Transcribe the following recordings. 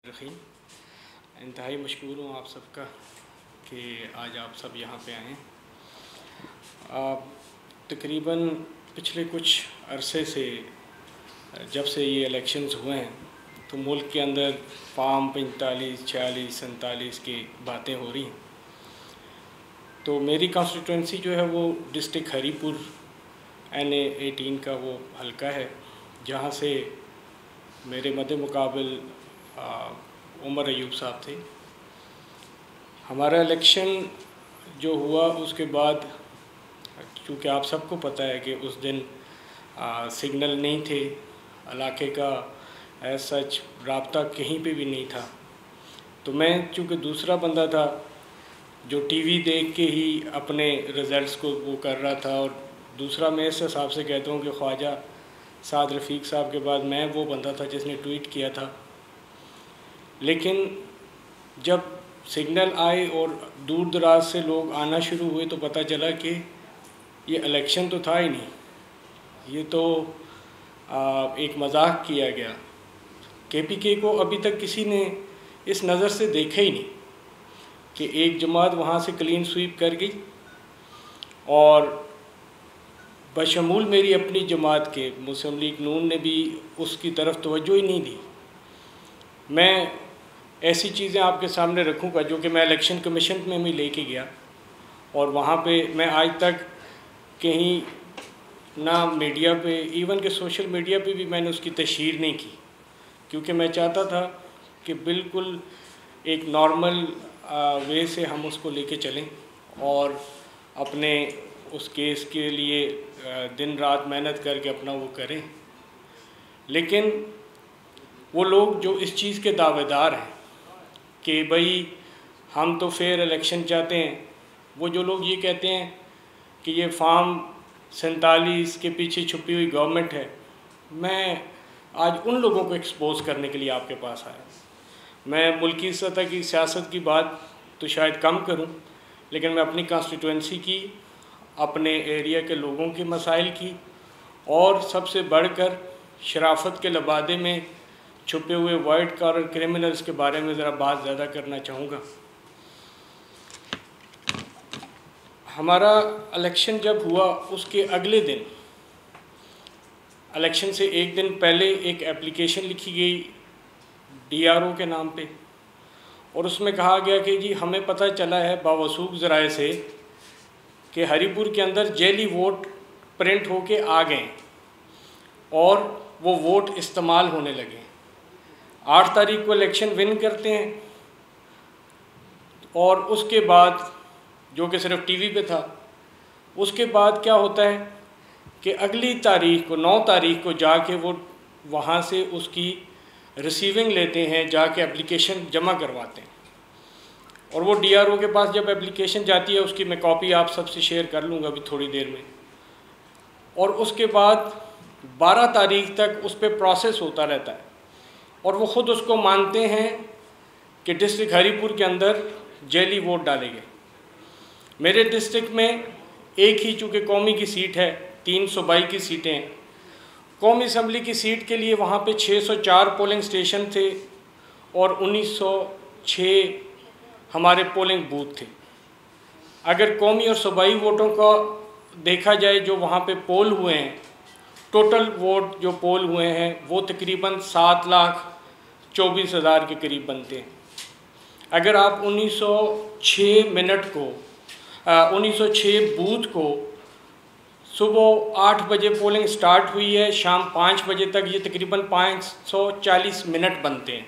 रखी इंतहाई मशकूर हूँ आप सबका कि आज आप सब यहाँ पे आएँ। तकरीबन पिछले कुछ अरसे से जब से ये इलेक्शंस हुए हैं तो मुल्क के अंदर फार्म 45, 46, 47 की बातें हो रही हैं। तो मेरी कॉन्स्टिट्यूंसी जो है वो डिस्ट्रिक्ट हरीपुर NA 18 का वो हल्का है, जहाँ से मेरे मद्दे मुकाबिल उमर अयूब साहब थे। हमारा इलेक्शन जो हुआ उसके बाद, क्योंकि आप सबको पता है कि उस दिन सिग्नल नहीं थे, इलाके का एज सच राब्ता कहीं पे भी नहीं था, तो मैं चूँकि दूसरा बंदा था जो टीवी देख के ही अपने रिज़ल्ट्स को वो कर रहा था, और दूसरा मैं इस हिसाब से कहता हूँ कि ख्वाजा साद रफ़ीक साहब के बाद मैं वो बंदा था जिसने ट्वीट किया था। लेकिन जब सिग्नल आए और दूर दराज से लोग आना शुरू हुए तो पता चला कि ये इलेक्शन तो था ही नहीं, ये तो एक मजाक किया गया। KPK को अभी तक किसी ने इस नज़र से देखा ही नहीं कि एक जमात वहाँ से क्लीन स्वीप कर गई, और बशमूल मेरी अपनी जमात के मुस्लिम लीग नून ने भी उसकी तरफ तवज्जो ही नहीं दी। मैं ऐसी चीज़ें आपके सामने रखूँगा जो कि मैं इलेक्शन कमीशन में भी लेके गया, और वहाँ पे मैं आज तक कहीं ना मीडिया पे, इवन के सोशल मीडिया पे भी मैंने उसकी तशहीर नहीं की, क्योंकि मैं चाहता था कि बिल्कुल एक नॉर्मल वे से हम उसको लेके चलें और अपने उस केस के लिए दिन रात मेहनत करके अपना वो करें। लेकिन वो लोग जो इस चीज़ के दावेदार हैं कि भाई हम तो फेयर इलेक्शन चाहते हैं, वो जो लोग ये कहते हैं कि ये फार्म 47 के पीछे छुपी हुई गवर्नमेंट है, मैं आज उन लोगों को एक्सपोज करने के लिए आपके पास आया। मैं मुल्की सतह की सियासत की बात तो शायद कम करूं, लेकिन मैं अपनी कॉन्स्टिट्यूंसी की, अपने एरिया के लोगों के मसाइल की, और सबसे बढ़कर शराफत के लबादे में छुपे हुए वाइट कॉलर क्रिमिनल्स के बारे में ज़रा बात ज़्यादा करना चाहूँगा। हमारा इलेक्शन जब हुआ उसके अगले दिन, इलेक्शन से एक दिन पहले एक एप्लीकेशन लिखी गई DRO के नाम पे, और उसमें कहा गया कि जी हमें पता चला है बावसूख ज़राए से कि हरीपुर के अंदर जेली वोट प्रिंट होके आ गए और वो वोट इस्तेमाल होने लगे। 8 तारीख को इलेक्शन विन करते हैं, और उसके बाद जो कि सिर्फ टीवी पे था, उसके बाद क्या होता है कि अगली तारीख को 9 तारीख को जाके वो वहाँ से उसकी रिसीविंग लेते हैं, जाके एप्लीकेशन जमा करवाते हैं। और वो DRO के पास जब एप्लीकेशन जाती है, उसकी मैं कॉपी आप सबसे शेयर कर लूँगा अभी थोड़ी देर में, और उसके बाद 12 तारीख तक उस पर प्रोसेस होता रहता है, और वो ख़ुद उसको मानते हैं कि डिस्ट्रिक्ट हरीपुर के अंदर जेली वोट डाले गए। मेरे डिस्ट्रिक्ट में एक ही चूँकि कौमी की सीट है, 3 सूबाई की सीटें हैं। कौमी असम्बली की सीट के लिए वहाँ पे 604 पोलिंग स्टेशन थे और 1906 हमारे पोलिंग बूथ थे। अगर कौमी और सूबाई वोटों का देखा जाए जो वहाँ पे पोल हुए हैं, टोटल वोट जो पोल हुए हैं वो तकरीबन 7,24,000 के करीब बनते हैं। अगर आप 1906 बूथ को सुबह 8 बजे पोलिंग स्टार्ट हुई है, शाम 5 बजे तक ये तकरीबन 540 मिनट बनते हैं।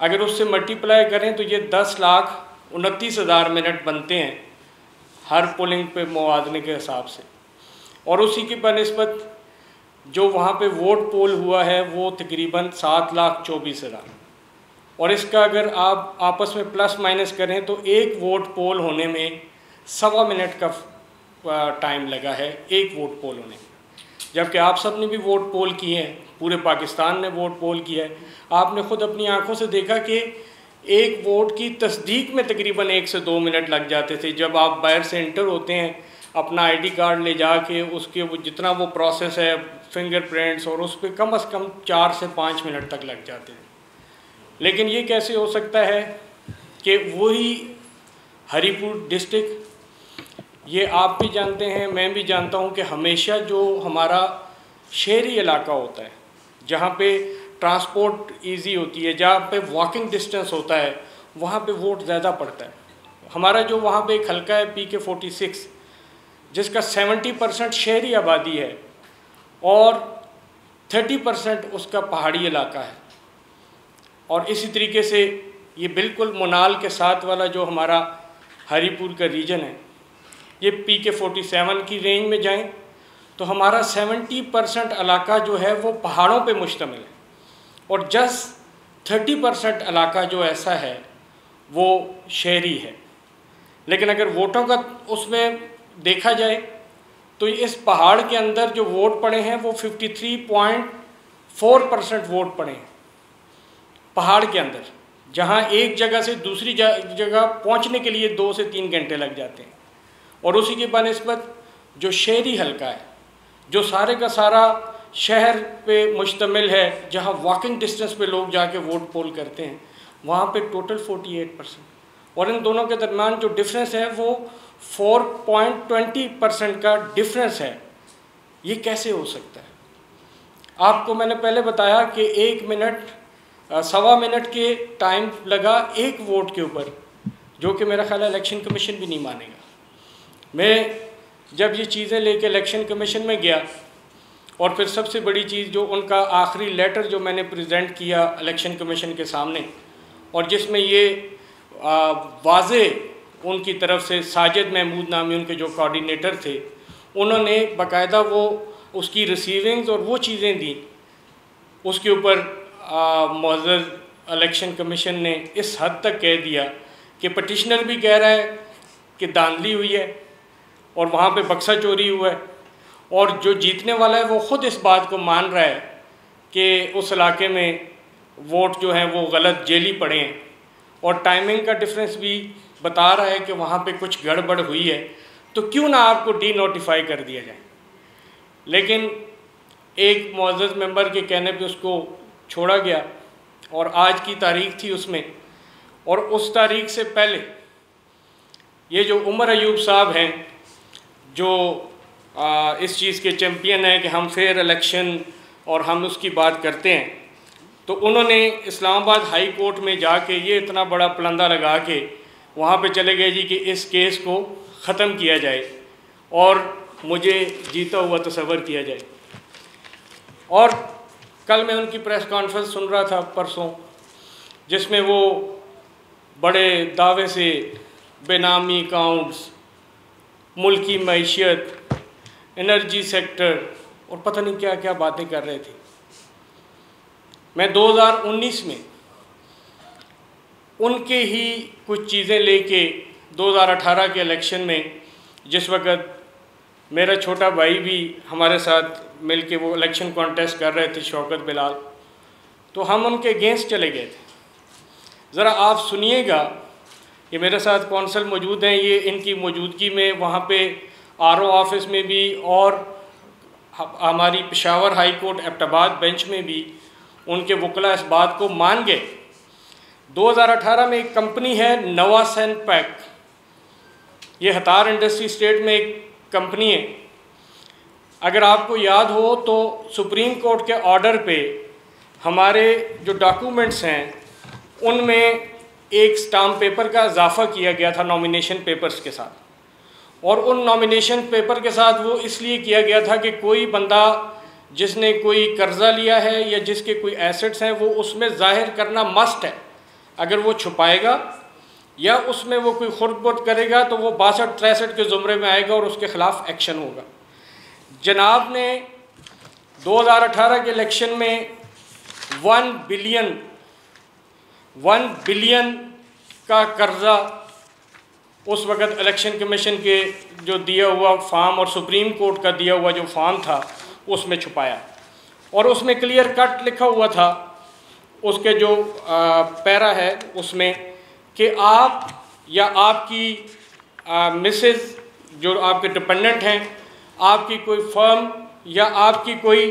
अगर उससे मल्टीप्लाई करें तो ये 10,29,000 मिनट बनते हैं हर पोलिंग पे मुआवजे के हिसाब से। और उसी की बनिस्बत जो वहाँ पे वोट पोल हुआ है वो तकरीबन 7,24,000, और इसका अगर आप आपस में प्लस माइनस करें तो एक वोट पोल होने में 1.25 मिनट का टाइम लगा है, एक वोट पोल होने में। जबकि आप सब ने भी वोट पोल किए हैं, पूरे पाकिस्तान ने वोट पोल किया है। आपने ख़ुद अपनी आंखों से देखा कि एक वोट की तस्दीक में तकरीबन 1 से 2 मिनट लग जाते थे। जब आप बाहर से एंटर होते हैं, अपना ID कार्ड ले जाके उसके वो जितना वो प्रोसेस है फिंगरप्रिंट्स, और उस पर कम से कम 4 से 5 मिनट तक लग जाते हैं। लेकिन ये कैसे हो सकता है कि वही हरिपुर डिस्ट्रिक्ट, ये आप भी जानते हैं, मैं भी जानता हूँ कि हमेशा जो हमारा शहरी इलाका होता है, जहाँ पे ट्रांसपोर्ट इजी होती है, जहाँ पे वॉकिंग डिस्टेंस होता है, वहाँ पे वोट ज़्यादा पड़ता है। हमारा जो वहाँ पे एक हल्का है PK 46, जिसका 70% शहरी आबादी है और 30% उसका पहाड़ी इलाका है। और इसी तरीके से ये बिल्कुल मुनाल के साथ वाला जो हमारा हरिपुर का रीजन है, ये PK 47 की रेंज में जाएं तो हमारा 70% इलाका जो है वो पहाड़ों पे मुश्तमिल है और जस्ट 30% इलाका जो ऐसा है वो शहरी है। लेकिन अगर वोटों का उसमें देखा जाए तो इस पहाड़ के अंदर जो वोट पड़े हैं वो 53.4% वोट पड़े हैं पहाड़ के अंदर, जहां एक जगह से दूसरी जगह पहुंचने के लिए 2 से 3 घंटे लग जाते हैं। और उसी के बनिस्बत जो शहरी हल्का है, जो सारे का सारा शहर पे मुश्तमिल है, जहां वॉकिंग डिस्टेंस पे लोग जाके वोट पोल करते हैं, वहाँ पे टोटल 48%। और इन दोनों के दरमियान जो डिफरेंस है वो 4.20% का डिफरेंस है। ये कैसे हो सकता है? आपको मैंने पहले बताया कि 1 मिनट 1.25 मिनट के टाइम लगा एक वोट के ऊपर, जो कि मेरा ख्याल है इलेक्शन कमीशन भी नहीं मानेगा। मैं जब ये चीज़ें लेके इलेक्शन कमीशन में गया और फिर सबसे बड़ी चीज़ जो उनका आखिरी लेटर जो मैंने प्रेजेंट किया इलेक्शन कमीशन के सामने, और जिसमें ये वाज़े उनकी तरफ से साजिद महमूद नामी उनके जो कोऑर्डिनेटर थे, उन्होंने बाकायदा वो उसकी रिसीविंग्स और वो चीज़ें दी। उसके ऊपर मुअज़्ज़ज़ इलेक्शन कमीशन ने इस हद तक कह दिया कि पटिशनर भी कह रहा है कि धांधली हुई है और वहाँ पे बक्सा चोरी हुआ है, और जो जीतने वाला है वो ख़ुद इस बात को मान रहा है कि उस इलाके में वोट जो हैं वो गलत जेली पड़े हैं, और टाइमिंग का डिफरेंस भी बता रहा है कि वहाँ पे कुछ गड़बड़ हुई है, तो क्यों ना आपको डी नोटिफाई कर दिया जाए। लेकिन एक मुअज़्ज़ज़ मेंबर के कहने पे उसको छोड़ा गया, और आज की तारीख थी उसमें, और उस तारीख से पहले ये जो उमर अयूब साहब हैं, जो इस चीज़ के चैम्पियन हैं कि हम फेयर इलेक्शन और हम उसकी बात करते हैं, तो उन्होंने इस्लामाबाद हाई कोर्ट में जाके ये इतना बड़ा पलंदा लगा के वहाँ पे चले गए जी कि इस केस को ख़त्म किया जाए और मुझे जीता हुआ तस्वर किया जाए। और कल मैं उनकी प्रेस कॉन्फ्रेंस सुन रहा था परसों, जिसमें वो बड़े दावे से बेनामी अकाउंट्स, मुल्की मैशियत, एनर्जी सेक्टर और पता नहीं क्या क्या बातें कर रहे थे। मैं 2019 में उनके ही कुछ चीज़ें लेके 2018 के इलेक्शन में, जिस वक़्त मेरा छोटा भाई भी हमारे साथ मिलके वो इलेक्शन कॉन्टेस्ट कर रहे थे, शौकत बिलाल, तो हम उनके अगेंस्ट चले गए थे। ज़रा आप सुनिएगा, ये मेरे साथ कौंसल मौजूद हैं, ये इनकी मौजूदगी में वहाँ पे RO ऑफिस में भी और हमारी Peshawar high court Abbottabad bench में भी उनके वकला इस बात को मान गए। 2018 में एक कंपनी है नवा सैन पैक, ये हतार इंडस्ट्री स्टेट में एक कंपनी है। अगर आपको याद हो तो सुप्रीम कोर्ट के ऑर्डर पे हमारे जो डॉक्यूमेंट्स हैं उनमें एक स्टाम्प पेपर का इजाफा किया गया था नॉमिनेशन पेपर्स के साथ, और उन नॉमिनेशन पेपर के साथ वो इसलिए किया गया था कि कोई बंदा जिसने कोई कर्ज़ा लिया है या जिसके कोई एसेट्स हैं वो उसमें ज़ाहिर करना मस्ट है। अगर वो छुपाएगा या उसमें वो कोई खुर्द-बुर्द करेगा तो वो 62-63 के ज़ुमरे में आएगा और उसके ख़िलाफ़ एक्शन होगा। जनाब ने 2018 के इलेक्शन में 1 बिलियन का कर्ज़ा उस वक़्त इलेक्शन कमीशन के जो दिया हुआ फार्म और सुप्रीम कोर्ट का दिया हुआ जो फार्म था उसमें छुपाया, और उसमें क्लियर कट लिखा हुआ था, उसके जो पैरा है उसमें कि आप या आपकी मिसेस जो आपके डिपेंडेंट हैं, आपकी कोई फर्म या आपकी कोई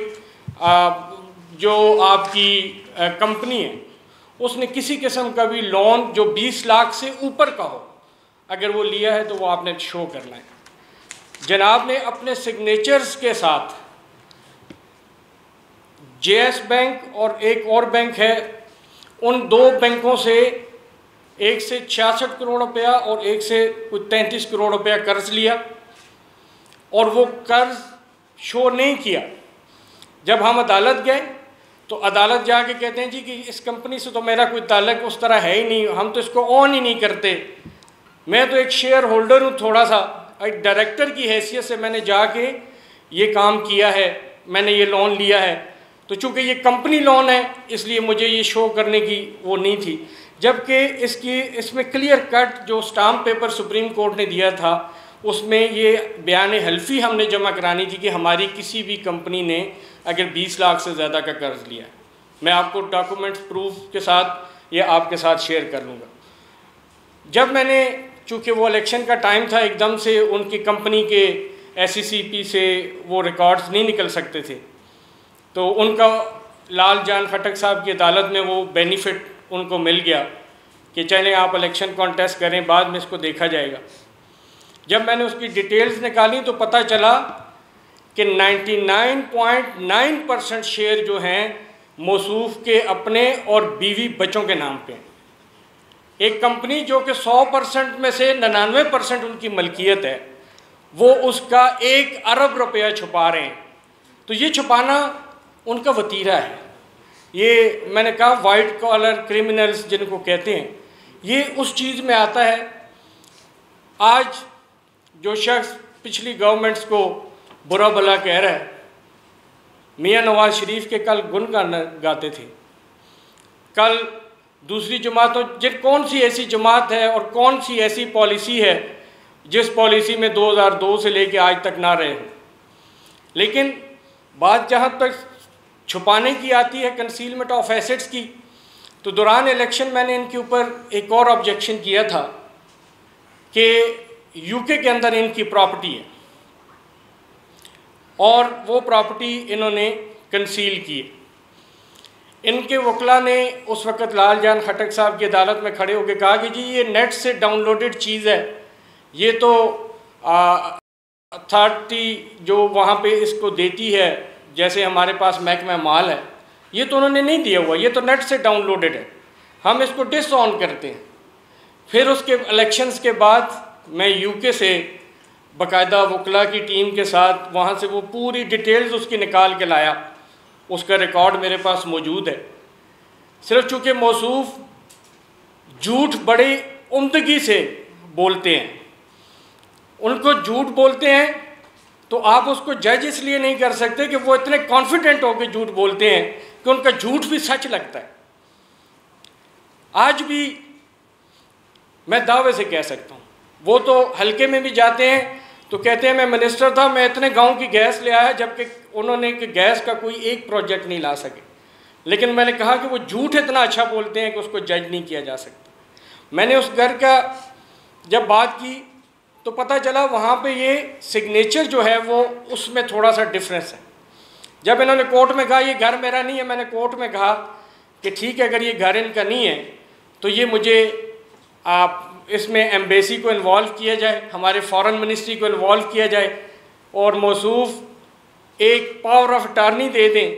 जो आपकी कंपनी है, उसने किसी किस्म का भी लोन जो 20 लाख से ऊपर का हो, अगर वो लिया है तो वो आपने शो करना है। जनाब ने अपने सिग्नेचर्स के साथ जेएस बैंक और एक और बैंक है, उन दो बैंकों से एक से 66 करोड़ रुपया और एक से कुछ 33 करोड़ रुपया कर्ज लिया, और वो कर्ज शो नहीं किया। जब हम अदालत गए तो अदालत जाके कहते हैं जी कि इस कंपनी से तो मेरा कोई ताल्लुक उस तरह है ही नहीं, हम तो इसको ऑन ही नहीं करते, मैं तो एक शेयर होल्डर हूँ, थोड़ा सा एक डायरेक्टर की हैसियत से मैंने जाके ये काम किया है, मैंने ये लोन लिया है, तो चूँकि ये कंपनी लोन है इसलिए मुझे ये शो करने की वो नहीं थी। जबकि इसमें क्लियर कट जो स्टाम्प पेपर सुप्रीम कोर्ट ने दिया था उसमें ये बयान हल्फी हमने जमा करानी थी कि हमारी किसी भी कंपनी ने अगर 20 लाख से ज़्यादा का कर्ज लिया है। मैं आपको डॉक्यूमेंट्स प्रूफ के साथ ये आपके साथ शेयर कर लूँगा। जब मैंने, चूँकि वो इलेक्शन का टाइम था, एकदम से उनकी कंपनी के SECP से वो रिकॉर्ड्स नहीं निकल सकते थे, तो उनका लाल जान खटक साहब की अदालत में वो बेनिफिट उनको मिल गया कि चलें आप इलेक्शन कॉन्टेस्ट करें, बाद में इसको देखा जाएगा। जब मैंने उसकी डिटेल्स निकाली तो पता चला कि 99.9% शेयर जो हैं मौसूफ के अपने और बीवी बच्चों के नाम पे। एक कंपनी जो कि 100% में से 99% उनकी मलकियत है, वो उसका 1 अरब रुपया छुपा रहे हैं। तो ये छुपाना उनका वतीरा है। ये मैंने कहा वाइट कॉलर क्रिमिनल्स जिनको कहते हैं, ये उस चीज़ में आता है। आज जो शख्स पिछली गवर्नमेंट्स को बुरा भला कह रहा है, मियां नवाज शरीफ के कल गुन गाते थे। कल दूसरी जमातों, कौन सी ऐसी जमात है और कौन सी ऐसी पॉलिसी है जिस पॉलिसी में 2002 से लेके आज तक ना रहे हो। लेकिन बात जहाँ तक छुपाने की आती है, कंसीलमेंट ऑफ एसेट्स की, तो दौरान इलेक्शन मैंने इनके ऊपर एक और ऑब्जेक्शन किया था कि यूके के अंदर इनकी प्रॉपर्टी है और वो प्रॉपर्टी इन्होंने कंसील की है। इनके वकला ने उस वक़्त लाल जान खटक साहब की अदालत में खड़े होकर कहा कि जी ये नेट से डाउनलोडेड चीज़ है, ये तो अथॉरिटी जो वहाँ पे इसको देती है, जैसे हमारे पास महकमा माल है, ये तो उन्होंने नहीं दिया हुआ, ये तो नेट से डाउनलोडेड है, हम इसको डिसऑन करते हैं। फिर उसके इलेक्शंस के बाद मैं यूके से बाकायदा वकला की टीम के साथ वहाँ से वो पूरी डिटेल्स उसकी निकाल के लाया, उसका रिकॉर्ड मेरे पास मौजूद है। सिर्फ चूँकि मौसूफ झूठ बड़ी उम्दगी से बोलते हैं, उनको झूठ बोलते हैं तो आप उसको जज इसलिए नहीं कर सकते कि वो इतने कॉन्फिडेंट होकर झूठ बोलते हैं कि उनका झूठ भी सच लगता है। आज भी मैं दावे से कह सकता हूँ, वो तो हल्के में भी जाते हैं तो कहते हैं मैं मिनिस्टर था, मैं इतने गांव की गैस ले आया, जबकि उन्होंने कि गैस का कोई एक प्रोजेक्ट नहीं ला सके। लेकिन मैंने कहा कि वो झूठ इतना अच्छा बोलते हैं कि उसको जज नहीं किया जा सकता। मैंने उस घर का जब बात की तो पता चला वहाँ पे ये सिग्नेचर जो है वो उसमें थोड़ा सा डिफरेंस है। जब इन्होंने कोर्ट में कहा ये घर मेरा नहीं है, मैंने कोर्ट में कहा कि ठीक है अगर ये घर इनका नहीं है तो ये मुझे आप इसमें एम्बेसी को इन्वॉल्व किया जाए, हमारे फॉरेन मिनिस्ट्री को इन्वॉल्व किया जाए और मौसूफ एक पावर ऑफ अटार्नी दे दें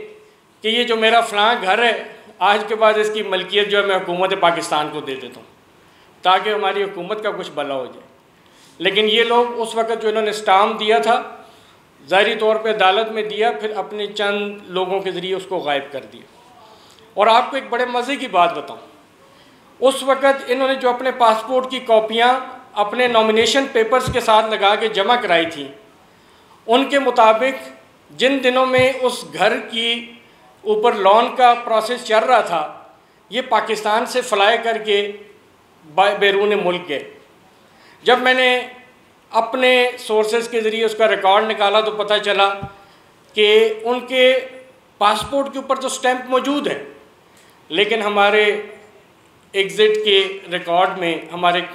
कि ये जो मेरा फ़लाँ घर है आज के बाद इसकी मलकियत जो है मैं हुकूमत पाकिस्तान को दे देता हूँ ताकि हमारी हुकूमत का कुछ भला हो जाए। लेकिन ये लोग उस वक़्त जो इन्होंने स्टाम्प दिया था ज़ाहिरी तौर पे अदालत में दिया, फिर अपने चंद लोगों के ज़रिए उसको गायब कर दिया। और आपको एक बड़े मज़े की बात बताऊँ, उस वक़्त इन्होंने जो अपने पासपोर्ट की कॉपियाँ अपने नॉमिनेशन पेपर्स के साथ लगा के जमा कराई थी, उनके मुताबिक जिन दिनों में उस घर की ऊपर लोन का प्रोसेस चल रहा था, ये पाकिस्तान से फ़्लाई करके बैरून मुल्क गए। जब मैंने अपने सोर्सेज के ज़रिए उसका रिकॉर्ड निकाला तो पता चला कि उनके पासपोर्ट के ऊपर तो स्टैंप मौजूद है, लेकिन हमारे एग्ज़िट के रिकॉर्ड में, हमारे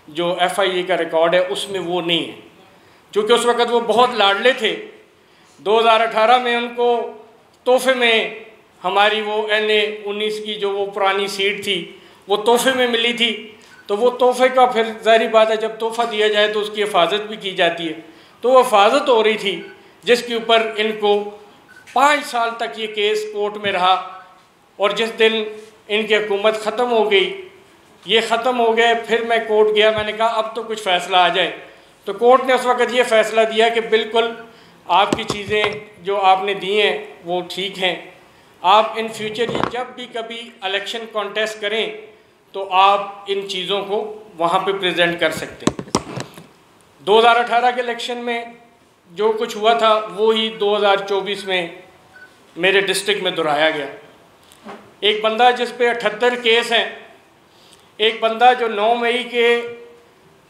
जो FIA का रिकॉर्ड है उसमें वो नहीं है। क्योंकि उस वक़्त वो बहुत लाडले थे। 2018 में उनको तोहफे में हमारी वो NA 19 की जो वो पुरानी सीट थी वो तोहफे में मिली थी, तो वो तोहफे का फिर ज़ाहिर बात है जब तोहफ़ा दिया जाए तो उसकी हिफाजत भी की जाती है, तो वो हिफाजत हो रही थी जिसके ऊपर इनको 5 साल तक ये केस कोर्ट में रहा। और जिस दिन इनकी हुकूमत ख़त्म हो गई, ये ख़त्म हो गए, फिर मैं कोर्ट गया, मैंने कहा अब तो कुछ फ़ैसला आ जाए। तो कोर्ट ने उस वक़्त ये फ़ैसला दिया कि बिल्कुल आपकी चीज़ें जो आपने दी हैं वो ठीक हैं, आप इन फ्यूचर ये जब भी कभी इलेक्शन कॉन्टेस्ट करें तो आप इन चीज़ों को वहाँ पे प्रेजेंट कर सकते हैं। 2018 के इलेक्शन में जो कुछ हुआ था वो ही 2024 में मेरे डिस्ट्रिक्ट में दोहराया गया। एक बंदा जिस पे 78 केस हैं, एक बंदा जो 9 मई के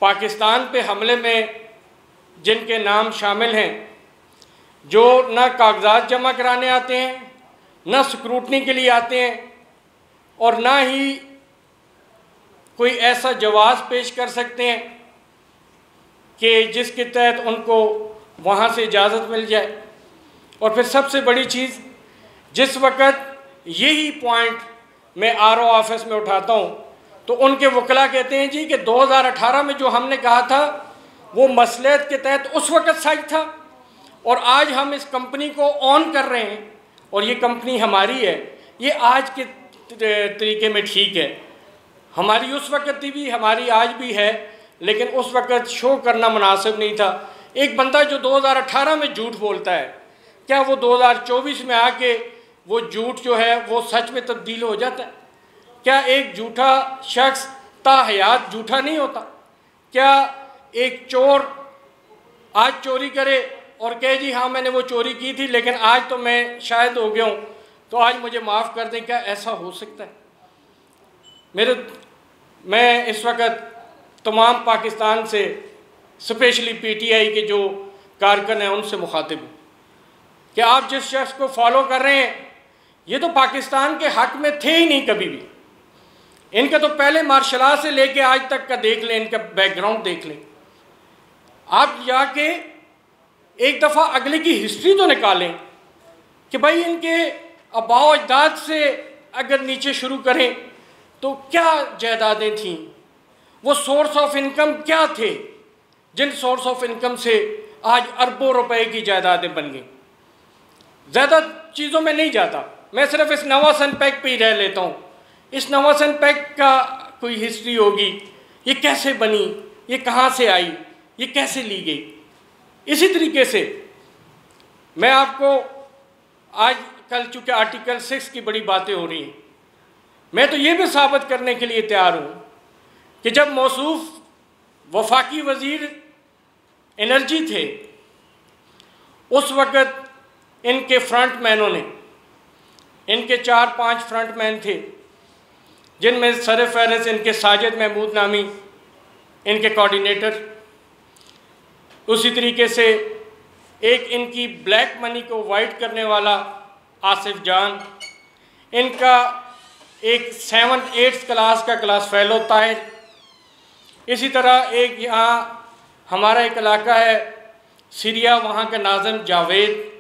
पाकिस्तान पे हमले में जिनके नाम शामिल हैं, जो ना कागजात जमा कराने आते हैं, ना स्क्रूटनी के लिए आते हैं, और ना ही कोई ऐसा जवाब पेश कर सकते हैं कि जिसके तहत उनको वहाँ से इजाज़त मिल जाए। और फिर सबसे बड़ी चीज़, जिस वक़्त यही पॉइंट मैं RO ऑफिस में उठाता हूँ तो उनके वकला कहते हैं जी कि 2018 में जो हमने कहा था वो मसलहत के तहत उस वक़्त सही था, और आज हम इस कंपनी को ऑन कर रहे हैं और ये कंपनी हमारी है, ये आज के तरीके में ठीक है। हमारी उस वक़्त भी, हमारी आज भी है, लेकिन उस वक़्त शो करना मुनासिब नहीं था। एक बंदा जो 2018 में झूठ बोलता है, क्या वो 2024 में आके वो झूठ जो है वो सच में तब्दील हो जाता है? क्या एक झूठा शख्स ताहयात झूठा नहीं होता? क्या एक चोर आज चोरी करे और कहे जी हाँ मैंने वो चोरी की थी लेकिन आज तो मैं शायद हो गया हूँ तो आज मुझे माफ़ कर दें, क्या ऐसा हो सकता है? मैं इस वक्त तमाम पाकिस्तान से, स्पेशली PTI के जो कारकुन हैं उनसे मुखातिब हूँ कि आप जिस शख्स को फॉलो कर रहे हैं ये तो पाकिस्तान के हक़ में थे ही नहीं कभी भी। इनका तो पहले मार्शल आर्ट से लेके आज तक का देख लें, इनका बैकग्राउंड देख लें। आप जाके एक दफ़ा अगले की हिस्ट्री तो निकालें कि भाई इनके आबाओ अजदाद से अगर नीचे शुरू करें तो क्या जायदादें थीं, वो सोर्स ऑफ इनकम क्या थे, जिन सोर्स ऑफ इनकम से आज अरबों रुपए की जायदादें बन गई। ज़्यादा चीज़ों में नहीं जाता, मैं सिर्फ इस नवासन पैक पे ही रह लेता हूँ। इस नवासन पैक का कोई हिस्ट्री होगी, ये कैसे बनी, ये कहाँ से आई, ये कैसे ली गई। इसी तरीके से मैं आपको आज कल चूँकि आर्टिकल 6 की बड़ी बातें हो रही हैं, मैं तो ये भी साबित करने के लिए तैयार हूँ कि जब मौसूफ वफाकी वज़ीर एनर्जी थे उस वक़्त इनके फ्रंट मैनों ने, इनके 4-5 फ्रंट मैन थे जिनमें सर फहरिस्त इनके साजिद महमूद नामी इनके कोऑर्डिनेटर, उसी तरीके से एक इनकी ब्लैक मनी को वाइट करने वाला आसिफ जान, इनका एक 7th-8th क्लास का क्लास फेलो ताहिर, इसी तरह एक यहाँ हमारा एक इलाका है सीरिया, वहाँ का नाज़िम जावेद,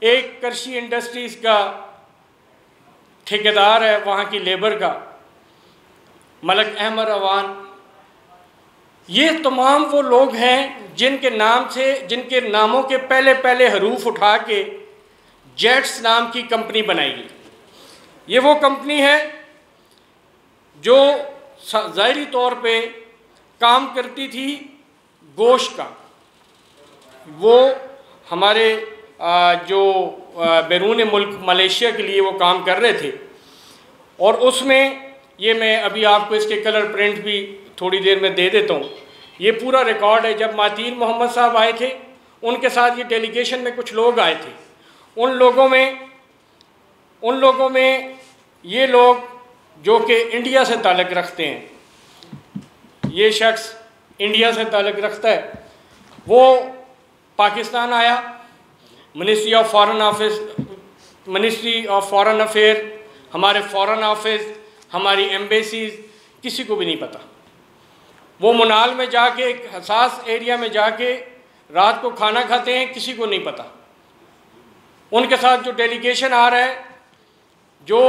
एक कृषि इंडस्ट्रीज़ का ठेकेदार है वहाँ की लेबर का मलक अहमद अवान। ये तमाम वो लोग हैं जिनके नाम से, जिनके नामों के पहले पहले हरूफ उठा के जेट्स नाम की कंपनी बनाई गई। ये वो कंपनी है जो ज़ाहिरी तौर पे काम करती थी गोश्त का। वो हमारे जो बैरून मुल्क मलेशिया के लिए वो काम कर रहे थे, और उसमें ये मैं अभी आपको इसके कलर प्रिंट भी थोड़ी देर में दे देता हूँ। ये पूरा रिकॉर्ड है। जब मातीर मोहम्मद साहब आए थे उनके साथ ये डेलीगेशन में कुछ लोग आए थे, उन लोगों में ये लोग जो कि इंडिया से ताल्लुक़ रखते हैं, ये शख्स इंडिया से ताल्लुक़ रखता है, वो पाकिस्तान आया, मिनिस्ट्री ऑफ फॉरेन अफेयर, हमारे फॉरेन ऑफिस, हमारी एम्बेसीज, किसी को भी नहीं पता। वो मुनाल में जाके एक हसास एरिया में जाके रात को खाना खाते हैं, किसी को नहीं पता। उनके साथ जो डेलीगेशन आ रहा है जो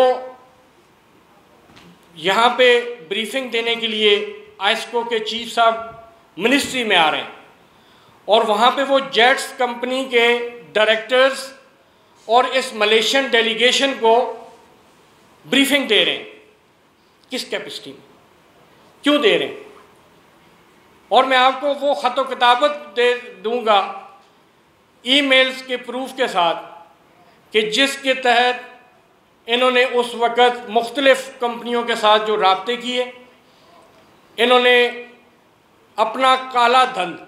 यहाँ पे ब्रीफिंग देने के लिए आइस्को के चीफ साहब मिनिस्ट्री में आ रहे हैं और वहाँ पे वो जेट्स कंपनी के डायरेक्टर्स और इस मलेशियन डेलीगेशन को ब्रीफिंग दे रहे हैं। किस कैपेसिटी में, क्यों दे रहे हैं? और मैं आपको वो ख़त व किताबत दे दूँगा ईमेल्स के प्रूफ के साथ कि जिसके तहत इन्होंने उस वक़्त मुख्तलिफ़ कंपनियों के साथ जो राब्ते किए, इन्होंने अपना काला धन,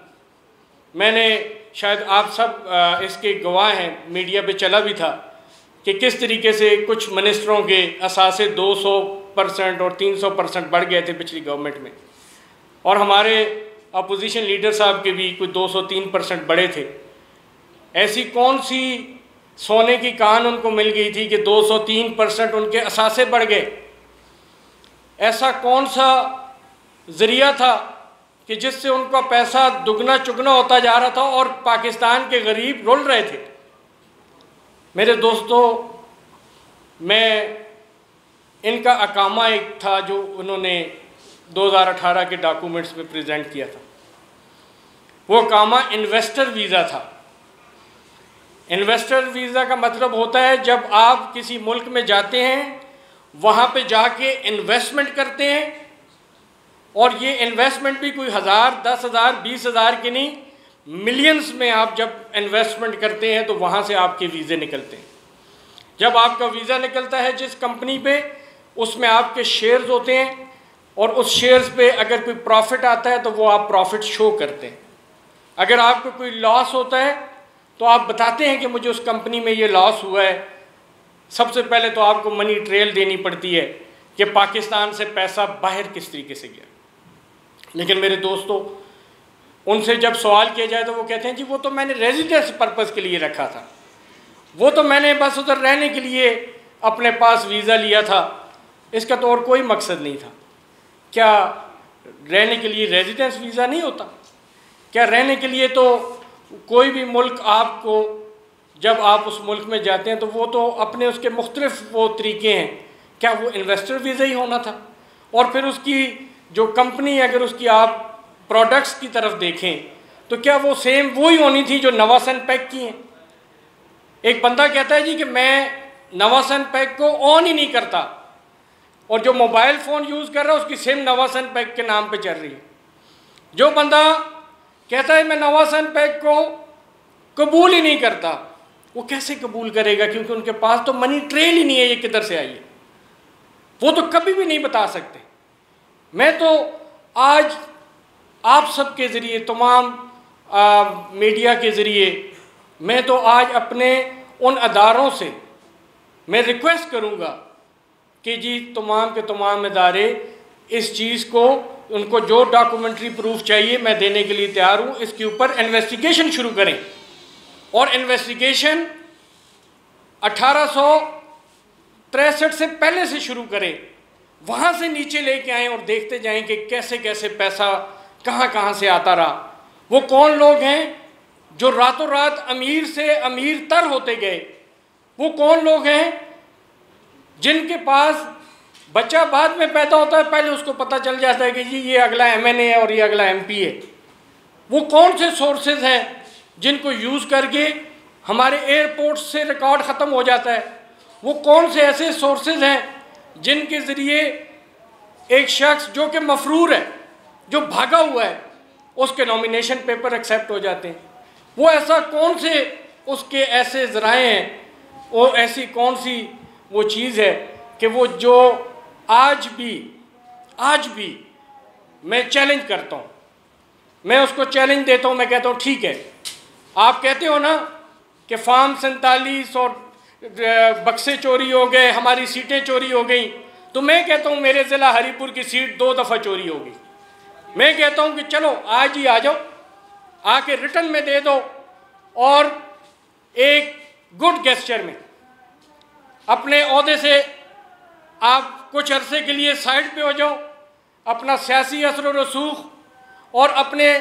मैंने शायद आप सब इसके गवाह हैं, मीडिया पे चला भी था कि किस तरीके से कुछ मिनिस्टरों के असासे 200% और 300% बढ़ गए थे पिछली गवर्नमेंट में, और हमारे अपोजिशन लीडर साहब के भी कुछ 203% बढ़े थे। ऐसी कौन सी सोने की कान उनको मिल गई थी कि 203% उनके असासे बढ़ गए? ऐसा कौन सा ज़रिया था कि जिससे उनका पैसा दुगना चुगना होता जा रहा था और पाकिस्तान के गरीब रुल रहे थे? मेरे दोस्तों, मैं इनका अकामा एक था जो उन्होंने 2018 के डॉक्यूमेंट्स में प्रेजेंट किया था। वो अकामा इन्वेस्टर वीज़ा था। इन्वेस्टर वीज़ा का मतलब होता है जब आप किसी मुल्क में जाते हैं, वहाँ पे जाके इन्वेस्टमेंट करते हैं, और ये इन्वेस्टमेंट भी कोई 1000, 10,000, 20,000 की नहीं, मिलियंस में आप जब इन्वेस्टमेंट करते हैं तो वहाँ से आपके वीज़े निकलते हैं। जब आपका वीज़ा निकलता है जिस कंपनी पे, उसमें आपके शेयर्स होते हैं, और उस शेयर्स पे अगर कोई प्रॉफिट आता है तो वो आप प्रॉफिट शो करते हैं। अगर आपको कोई लॉस होता है तो आप बताते हैं कि मुझे उस कंपनी में ये लॉस हुआ है। सबसे पहले तो आपको मनी ट्रेल देनी पड़ती है कि पाकिस्तान से पैसा बाहर किस तरीके से गया। लेकिन मेरे दोस्तों, उनसे जब सवाल किया जाए तो वो कहते हैं जी वो तो मैंने रेजिडेंस पर्पज़ के लिए रखा था, वो तो मैंने बस उधर रहने के लिए अपने पास वीज़ा लिया था, इसका तो और कोई मकसद नहीं था। क्या रहने के लिए रेजिडेंस वीज़ा नहीं होता? क्या रहने के लिए तो कोई भी मुल्क आपको, जब आप उस मुल्क में जाते हैं तो वो तो अपने उसके मुख्तलिफ वो तरीके हैं, क्या वो इन्वेस्टर वीज़ा ही होना था? और फिर उसकी जो कंपनी, अगर उसकी आप प्रोडक्ट्स की तरफ देखें तो क्या वो सेम वही होनी थी जो नवासन पैक की हैं? एक बंदा कहता है जी कि मैं नवासन पैक को ऑन ही नहीं करता, और जो मोबाइल फ़ोन यूज़ कर रहा है उसकी सिम नवासन पैक के नाम पे चल रही है। जो बंदा कहता है मैं नवासन पैक को कबूल ही नहीं करता, वो कैसे कबूल करेगा? क्योंकि उनके पास तो मनी ट्रेल ही नहीं है, ये किधर से आई है, वो तो कभी भी नहीं बता सकते। मैं तो आज आप सब के ज़रिए, तमाम मीडिया के ज़रिए, मैं तो आज अपने उन अदारों से मैं रिक्वेस्ट करूँगा कि जी तमाम के तमाम इदारे इस चीज़ को, उनको जो डॉक्यूमेंट्री प्रूफ चाहिए मैं देने के लिए तैयार हूँ, इसके ऊपर इन्वेस्टिगेशन शुरू करें। और इन्वेस्टिगेशन 1863 से पहले से शुरू करें, वहाँ से नीचे लेके आएँ और देखते जाएं कि कैसे कैसे पैसा कहाँ कहाँ से आता रहा। वो कौन लोग हैं जो रातों रात अमीर से अमीर तर होते गए? वो कौन लोग हैं जिनके पास बच्चा बाद में पैदा होता है, पहले उसको पता चल जाता है कि जी ये अगला MNA है और ये अगला MP है? वो कौन से सोर्सेज हैं जिनको यूज़ करके हमारे एयरपोर्ट से रिकॉर्ड ख़त्म हो जाता है? वो कौन से ऐसे सोर्सेज हैं जिनके ज़रिए एक शख्स जो कि मफरूर है, जो भागा हुआ है, उसके नॉमिनेशन पेपर एक्सेप्ट हो जाते हैं? वो ऐसा कौन से उसके ऐसे ज़राए हैं, वो ऐसी कौन सी वो चीज़ है कि वो जो आज भी मैं चैलेंज करता हूँ, मैं उसको चैलेंज देता हूँ। मैं कहता हूँ ठीक है, आप कहते हो ना कि फार्म 47 और बक्से चोरी हो गए, हमारी सीटें चोरी हो गई, तो मैं कहता हूँ मेरे ज़िला हरीपुर की सीट 2 दफ़ा चोरी हो गई। मैं कहता हूँ कि चलो आज ही आ जाओ, आके रिटर्न में दे दो, और एक गुड गेस्चर में अपने ओहदे से आप कुछ अरसे के लिए साइड पे हो जाओ, अपना सियासी असर व रसूख और अपने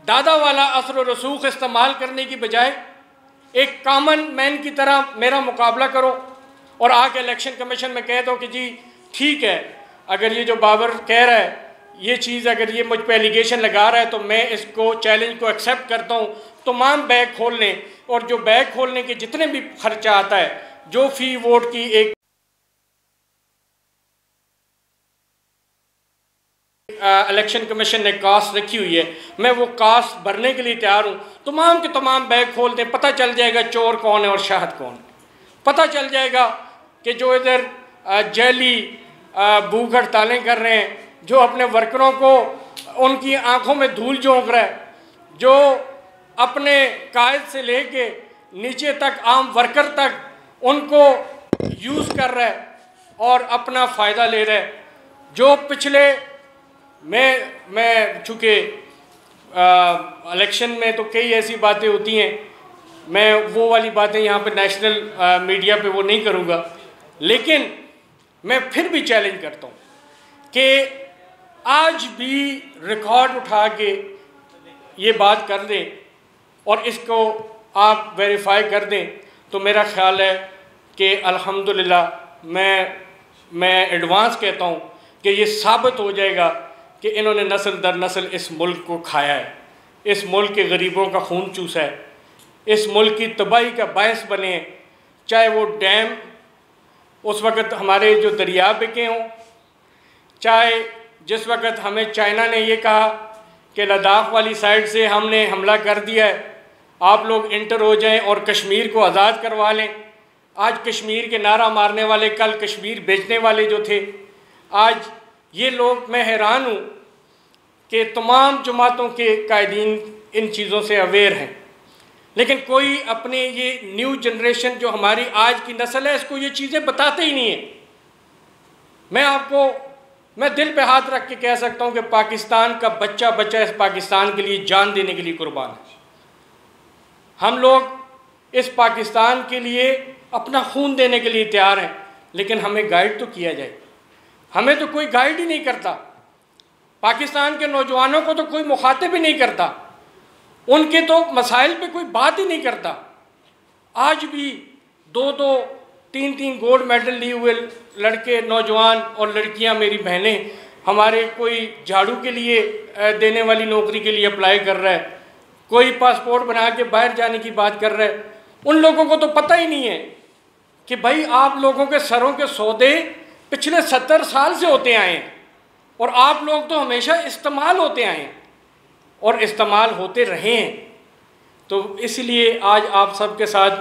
दादा वाला असर व रसूख इस्तेमाल करने की बजाय एक कॉमन मैन की तरह मेरा मुकाबला करो और आके इलेक्शन कमीशन में कह दो कि जी ठीक है, अगर ये जो बाबर कह रहा है ये चीज़, अगर ये मुझ पे एलिगेशन लगा रहा है तो मैं इसको चैलेंज को एक्सेप्ट करता हूँ, तमाम बैग खोल लें और जो बैग खोलने के जितने भी खर्चा आता है, जो फी वोट की एक इलेक्शन कमीशन ने कास्ट रखी हुई है, मैं वो कास्ट भरने के लिए तैयार हूँ। तमाम के तमाम बैग खोल दें, पता चल जाएगा चोर कौन है और शाहद कौन। पता चल जाएगा कि जो इधर जैली भूख हड़तालें कर रहे हैं, जो अपने वर्करों को उनकी आंखों में धूल झोंक रहा है, जो अपने कायद से लेके नीचे तक आम वर्कर तक उनको यूज़ कर रहा है और अपना फ़ायदा ले रहा है। जो पिछले मैं चूँकि इलेक्शन में तो कई ऐसी बातें होती हैं, मैं वो वाली बातें यहाँ पे नेशनल मीडिया पे वो नहीं करूँगा, लेकिन मैं फिर भी चैलेंज करता हूँ कि आज भी रिकॉर्ड उठा के ये बात कर दें और इसको आप वेरीफाई कर दें, तो मेरा ख़्याल है कि अल्हम्दुलिल्लाह मैं एडवांस कहता हूँ कि ये साबित हो जाएगा कि इन्होंने नस्ल दर नस्ल इस मुल्क को खाया है, इस मुल्क के गरीबों का खून चूसा है, इस मुल्क की तबाही का बायस बने हैं। चाहे वो डैम उस वक़्त हमारे जो दरिया बिके हों, चाहे जिस वक़्त हमें चाइना ने ये कहा कि लद्दाख वाली साइड से हमने हमला कर दिया है, आप लोग इंटर हो जाएं और कश्मीर को आज़ाद करवा लें। आज कश्मीर के नारा मारने वाले कल कश्मीर बेचने वाले जो थे, आज ये लोग, मैं हैरान हूँ कि तमाम जमातों के कायदीन इन चीज़ों से अवेयर हैं, लेकिन कोई अपने ये न्यू जनरेशन जो हमारी आज की नस्ल है इसको ये चीज़ें बताते ही नहीं है। मैं दिल पे हाथ रख के कह सकता हूँ कि पाकिस्तान का बच्चा इस पाकिस्तान के लिए जान देने के लिए कुर्बान है। हम लोग इस पाकिस्तान के लिए अपना खून देने के लिए तैयार हैं, लेकिन हमें गाइड तो किया जाए। हमें तो कोई गाइड ही नहीं करता, पाकिस्तान के नौजवानों को तो कोई मुखातिब ही नहीं करता, उनके तो मसाइल पे कोई बात ही नहीं करता। आज भी 2-2, 3-3 गोल्ड मेडल लिए हुए लड़के, नौजवान और लड़कियां, मेरी बहनें, हमारे कोई झाड़ू के लिए देने वाली नौकरी के लिए अप्लाई कर रहा है, कोई पासपोर्ट बना के बाहर जाने की बात कर रहा है। उन लोगों को तो पता ही नहीं है कि भाई आप लोगों के सरों के सौदे पिछले 70 साल से होते आए हैं और आप लोग तो हमेशा इस्तेमाल होते आए हैं और इस्तेमाल होते रहे हैं। तो इसलिए आज आप सबके साथ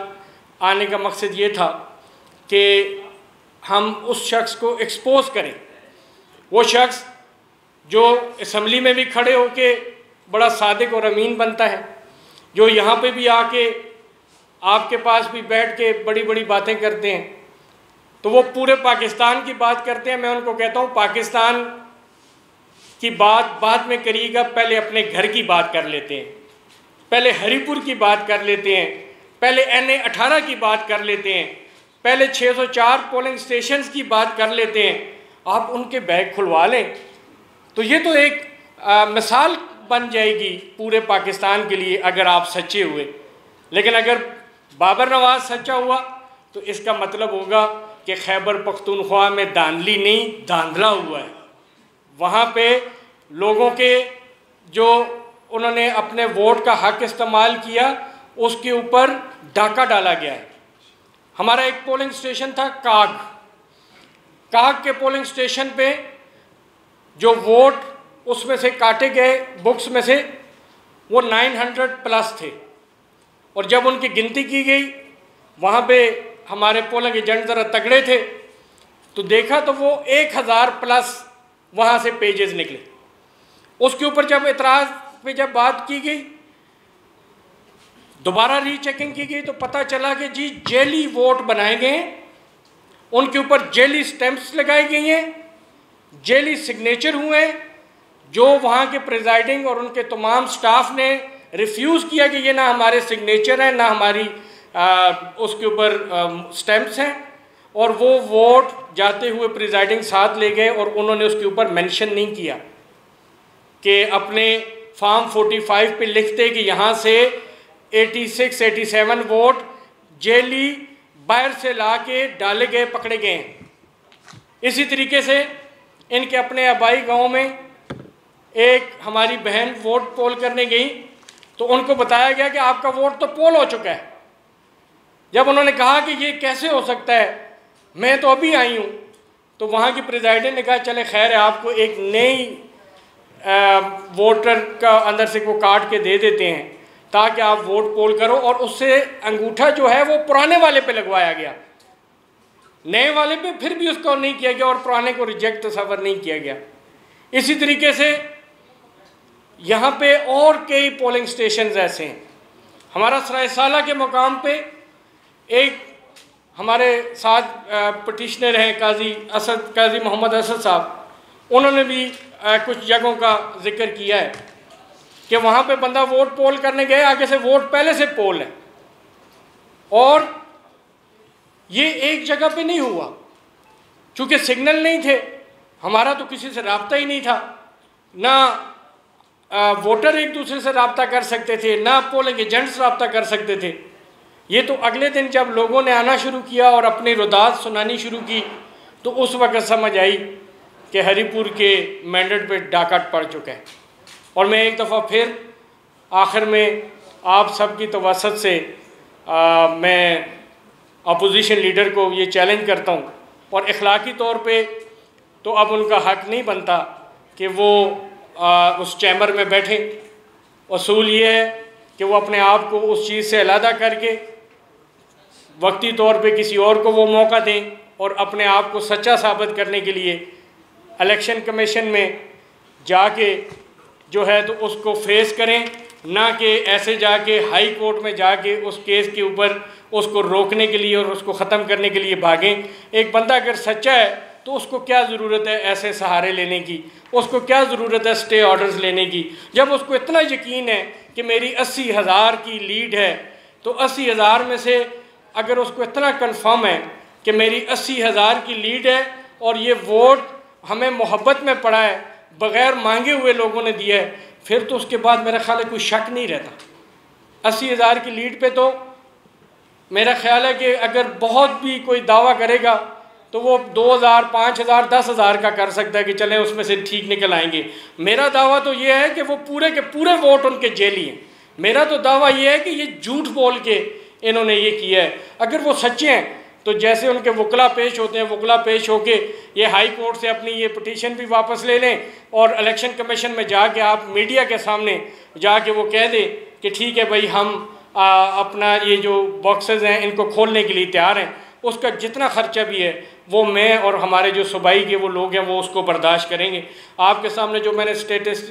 आने का मकसद ये था कि हम उस शख्स को एक्सपोज करें, वो शख्स जो असम्बली में भी खड़े होके बड़ा सादिक और अमीन बनता है, जो यहाँ पे भी आके आपके पास भी बैठ के बड़ी बड़ी बातें करते हैं, तो वो पूरे पाकिस्तान की बात करते हैं। मैं उनको कहता हूँ पाकिस्तान की बात बाद में करिएगा, पहले अपने घर की बात कर लेते हैं, पहले हरीपुर की बात कर लेते हैं, पहले NA 18 की बात कर लेते हैं, पहले 604 पोलिंग स्टेशंस की बात कर लेते हैं। आप उनके बैग खुलवा लें तो ये तो एक मिसाल बन जाएगी पूरे पाकिस्तान के लिए अगर आप सच्चे हुए। लेकिन अगर बाबर नवाज सच्चा हुआ तो इसका मतलब होगा कि खैबर पख्तूनख्वा में धांधली नहीं, धांधला हुआ है। वहाँ पे लोगों के जो उन्होंने अपने वोट का हक इस्तेमाल किया उसके ऊपर डाका डाला गया है। हमारा एक पोलिंग स्टेशन था काग के पोलिंग स्टेशन पे जो वोट उसमें से काटे गए बुक्स में से वो 900 प्लस थे, और जब उनकी गिनती की गई वहाँ पे हमारे पोलिंग एजेंट ज़रा तगड़े थे तो देखा तो वो 1000 प्लस वहाँ से पेजेस निकले। उसके ऊपर जब इतराज़ पे जब बात की गई, दोबारा रीचेकिंग की गई तो पता चला कि जी जेली वोट बनाए गए हैं, उनके ऊपर जेली स्टैंप्स लगाई गई हैं, जेली सिग्नेचर हुए हैं, जो वहाँ के प्रिजाइडिंग और उनके तमाम स्टाफ ने रिफ्यूज़ किया कि ये ना हमारे सिग्नेचर हैं ना हमारी उसके ऊपर स्टैंप्स हैं, और वो वोट जाते हुए प्रिजाइडिंग साथ ले गए और उन्होंने उसके ऊपर मेंशन नहीं किया कि अपने फॉर्म 45 पे लिखते कि यहाँ से 86-87 वोट जेली बाहर से ला के डाले गए, पकड़े गए हैं। इसी तरीके से इनके अपने आबाई गांव में एक हमारी बहन वोट पोल करने गई तो उनको बताया गया कि आपका वोट तो पोल हो चुका है। जब उन्होंने कहा कि ये कैसे हो सकता है, मैं तो अभी आई हूँ, तो वहाँ की प्रेसिडेंट ने कहा चले खैर है, आपको एक नई वोटर का अंदर से वो काट के दे देते हैं ताकि आप वोट पोल करो। और उससे अंगूठा जो है वो पुराने वाले पे लगवाया गया, नए वाले पे फिर भी उसको नहीं किया गया और पुराने को रिजेक्ट तस्वर नहीं किया गया। इसी तरीके से यहाँ पे और कई पोलिंग स्टेशंस ऐसे हैं। हमारा सराय साला के मुकाम पे एक हमारे साथ पटिशनर हैं काजी मोहम्मद असद साहब, उन्होंने भी कुछ जगहों का जिक्र किया है कि वहाँ पे बंदा वोट पोल करने गए, आगे से वोट पहले से पोल है और ये एक जगह पे नहीं हुआ, चूँकि सिग्नल नहीं थे, हमारा तो किसी से रब्ता ही नहीं था, ना वोटर एक दूसरे से रब्ता कर सकते थे, ना पोलिंग एजेंट्स रब्ता कर सकते थे। ये तो अगले दिन जब लोगों ने आना शुरू किया और अपनी रुदात सुनानी शुरू की तो उस वक़्त समझ आई कि हरीपुर के मैंडेट पे डाका पड़ चुका है। और मैं एक दफ़ा फिर आखिर में आप सब की तवसत से मैं अपोजिशन लीडर को ये चैलेंज करता हूँ, और इखलाकी तौर पे तो अब उनका हक़ नहीं बनता कि वो उस चैम्बर में बैठें। उसूल ये है कि वो अपने आप को उस चीज़ से अलहदा करके वक्ती तौर पे किसी और को वो मौका दें और अपने आप को सच्चा साबित करने के लिए इलेक्शन कमीशन में जाके जो है तो उसको फेस करें, ना कि ऐसे जाके हाई कोर्ट में जाके उस केस के ऊपर उसको रोकने के लिए और उसको ख़त्म करने के लिए भागें। एक बंदा अगर सच्चा है तो उसको क्या ज़रूरत है ऐसे सहारे लेने की, उसको क्या ज़रूरत है स्टे ऑर्डर्स लेने की। जब उसको इतना यकीन है कि मेरी 80,000 की लीड है, तो 80,000 में से अगर उसको इतना कंफर्म है कि मेरी 80,000 की लीड है और ये वोट हमें मोहब्बत में पड़ा है, बग़ैर मांगे हुए लोगों ने दिया है, फिर तो उसके बाद मेरा ख्याल है कोई शक नहीं रहता। 80,000 की लीड पे तो मेरा ख्याल है कि अगर बहुत भी कोई दावा करेगा तो वो 2,000, 5,000, 10,000 का कर सकता है कि चलें उसमें से ठीक निकल आएंगे। मेरा दावा तो ये है कि वो पूरे के पूरे वोट उनके जेली हैं। मेरा तो दावा ये है कि ये झूठ बोल के इन्होंने ये किया है। अगर वो सच्चे हैं तो जैसे उनके वकला पेश होते हैं, वकला पेश होके ये हाई कोर्ट से अपनी ये पिटीशन भी वापस ले लें और इलेक्शन कमीशन में जाके आप मीडिया के सामने जाके वो कह दें कि ठीक है भाई, हम अपना ये जो बॉक्सेस हैं इनको खोलने के लिए तैयार हैं, उसका जितना ख़र्चा भी है वो मैं और हमारे जो सूबाई के वो लोग हैं वो उसको बर्दाश्त करेंगे। आपके सामने जो मैंने स्टेटस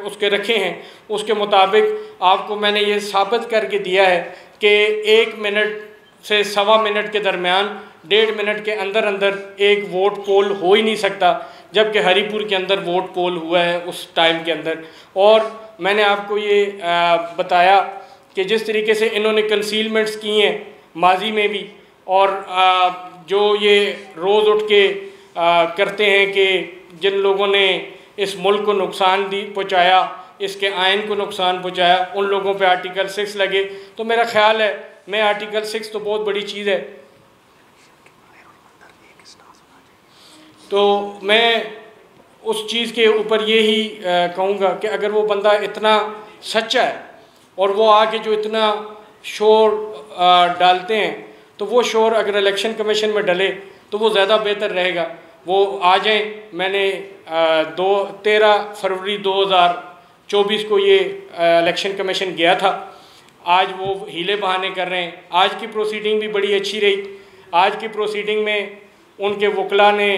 उसके रखे हैं उसके मुताबिक आपको मैंने ये साबित करके दिया है कि 1 मिनट से 1.25 मिनट के दरमियान 1.5 मिनट के अंदर अंदर एक वोट पोल हो ही नहीं सकता, जबकि हरीपुर के अंदर वोट पोल हुआ है उस टाइम के अंदर। और मैंने आपको ये बताया कि जिस तरीके से इन्होंने कंसीलमेंट्स की हैं माजी में भी, और जो ये रोज़ उठ के करते हैं कि जिन लोगों ने इस मुल्क को नुकसान पहुँचाया, इसके आइन को नुकसान पहुँचाया, उन लोगों पे आर्टिकल 6 लगे। तो मेरा ख़्याल है मैं आर्टिकल 6 तो बहुत बड़ी चीज़ है, तो मैं उस चीज़ के ऊपर ये ही कहूँगा कि अगर वो बंदा इतना सच्चा है और वो आके जो इतना शोर डालते हैं, तो वो शोर अगर इलेक्शन कमीशन में डले तो वो ज़्यादा बेहतर रहेगा। वो आ जाएँ। मैंने 13 फरवरी 2024 को ये इलेक्शन कमीशन गया था, आज वो हीले बहाने कर रहे हैं। आज की प्रोसीडिंग भी बड़ी अच्छी रही। आज की प्रोसीडिंग में उनके वकला ने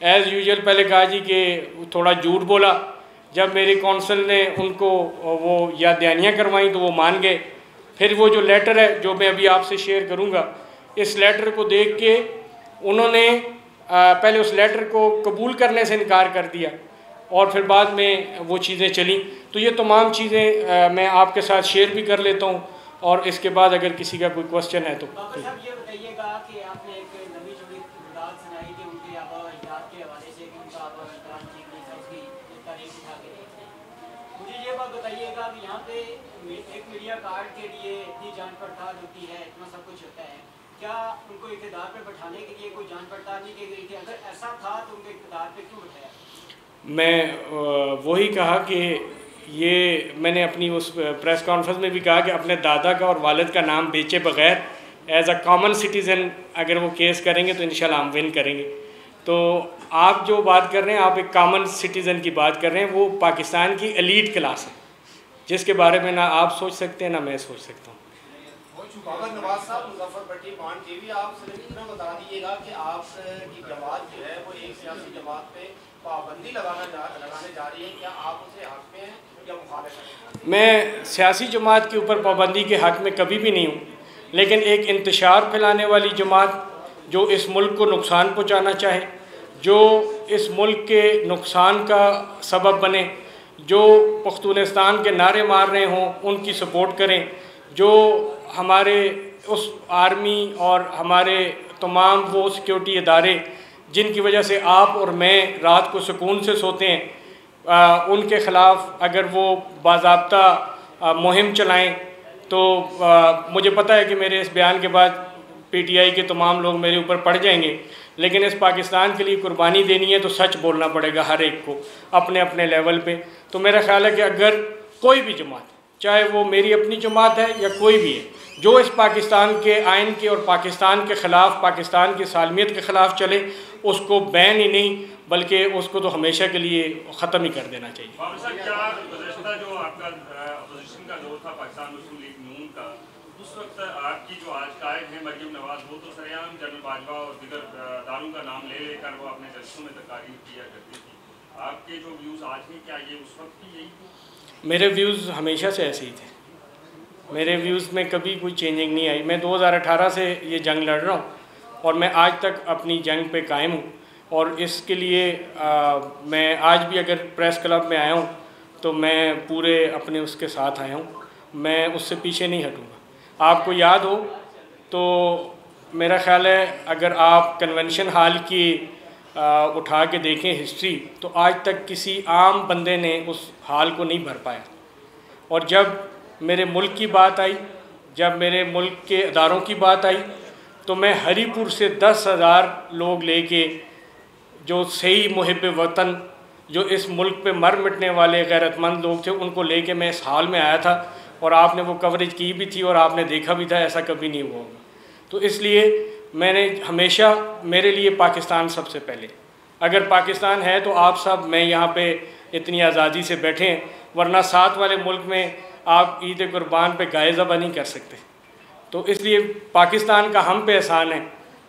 एज़ यूजुअल पहले कहा जी कि थोड़ा झूठ बोला, जब मेरी कौंसल ने उनको वो याद दहानियाँ करवाई तो वो मान गए। फिर वो जो लेटर है जो मैं अभी आपसे शेयर करूँगा, इस लेटर को देख के उन्होंने पहले उस लेटर को कबूल करने से इनकार कर दिया और फिर बाद में वो चीज़ें चली। तो ये तमाम चीज़ें मैं आपके साथ शेयर भी कर लेता हूँ, और इसके बाद अगर किसी का कोई क्वेश्चन है तो। ये बताइएगा कि आपने एक नबी जोड़ी बात सुनाई कि उनके आबा अजदाद के हवाले से कि उनका आबा अजदाद ठीक नहीं था, उसकी तारीख उठा के देखते हैं। मुझे ये बात बताइएगा कि यहाँ पे एक मीडिया कार्ड के लिए इतनी जांच पड़ताल होती है, इतना सब कुछ होता है, क्या उनको इक़्तिदार पे बैठाने के लिए कोई जांच पड़ताल नहीं की गई थी? अगर ऐसा था तो उनको इक़्तिदार पे क्यों बैठाया? मैं वही कहा कि ये मैंने अपनी उस प्रेस कॉन्फ्रेंस में भी कहा कि अपने दादा का और वालिद का नाम बेचे बगैर एज अ कॉमन सिटीज़न अगर वो केस करेंगे तो इंशाल्लाह हम विन करेंगे। तो आप जो बात कर रहे हैं, आप एक कॉमन सिटीज़न की बात कर रहे हैं, वो पाकिस्तान की एलीट क्लास है जिसके बारे में ना आप सोच सकते हैं ना मैं सोच सकता हूँ। बाबर नवाज साहब, मुजफ्फर भट्टी पॉइंट ये भी आप सिर्फ इतना बता दीजिएगा कि आपकी जमात जो है वो एक सियासी जमात पे पाबंदी लगाने जा रही है, क्या आप उसे हक में हैं या मुखालिफ हैं? मैं सियासी जमात के ऊपर पाबंदी के हक़ में कभी भी नहीं हूँ, लेकिन एक इंतशार फैलाने वाली जमात जो इस मुल्क को नुकसान पहुँचाना चाहे, जो इस मुल्क के नुकसान का सबब बने, जो पख्तूनिस्तान के नारे मार रहे हों उनकी सपोर्ट करें, जो हमारे उस आर्मी और हमारे तमाम वो सिक्योरिटी इदारे जिनकी वजह से आप और मैं रात को सुकून से सोते हैं, उनके ख़िलाफ़ अगर वो बाज़ाब्ता मुहिम चलाएं तो मुझे पता है कि मेरे इस बयान के बाद पीटीआई के तमाम लोग मेरे ऊपर पड़ जाएंगे, लेकिन इस पाकिस्तान के लिए कुर्बानी देनी है तो सच बोलना पड़ेगा हर एक को अपने अपने लेवल पे। तो मेरा ख़्याल है कि अगर कोई भी जमात, चाहे वो मेरी अपनी जमात है या कोई भी है, जो इस पाकिस्तान के आइन के और पाकिस्तान के ख़िलाफ़, पाकिस्तान की सालमियत के ख़िलाफ़ चले, उसको बैन ही नहीं बल्कि उसको तो हमेशा के लिए ख़त्म ही कर देना चाहिए। जो आपका अपोजिशन का दौर था पाकिस्तान मुस्लिम लीग नून का, उस वक्त आपकी जो आज कायद है मरियम नवाज़, वो तो सरेआम जनरल बाजवा और दीगर दारों का नाम ले लेकर वो अपने जलसों में तकारीर किया करती थी। आपके जो व्यूज़ आज हैं, क्या ये उस वक्त भी यही थे? मेरे व्यूज़ हमेशा से ऐसे ही थे, मेरे व्यूज़ में कभी कोई चेंजिंग नहीं आई। मैं 2018 से ये जंग लड़ रहा हूँ और मैं आज तक अपनी जंग पे कायम हूँ, और इसके लिए मैं आज भी अगर प्रेस क्लब में आया हूँ तो मैं पूरे अपने उसके साथ आया हूँ, मैं उससे पीछे नहीं हटूँगा। आपको याद हो तो मेरा ख़्याल है अगर आप कन्वेंशन हॉल की उठा के देखें हिस्ट्री, तो आज तक किसी आम बंदे ने उस हाल को नहीं भर पाया। और जब मेरे मुल्क की बात आई, जब मेरे मुल्क के अदारों की बात आई, तो मैं हरीपुर से 10,000 लोग लेके, जो सही मुहिब वतन, जो इस मुल्क पे मर मिटने वाले गैरतमंद लोग थे, उनको लेके मैं इस हाल में आया था, और आपने वो कवरेज की भी थी और आपने देखा भी था, ऐसा कभी नहीं हुआ होगा। तो इसलिए मैंने हमेशा, मेरे लिए पाकिस्तान सबसे पहले, अगर पाकिस्तान है तो आप सब, मैं यहाँ पे इतनी आज़ादी से बैठे हैं, वरना साथ वाले मुल्क में आप ईद कुर्बान पे गाय ज़बह नहीं कर सकते। तो इसलिए पाकिस्तान का हम पे एहसान है,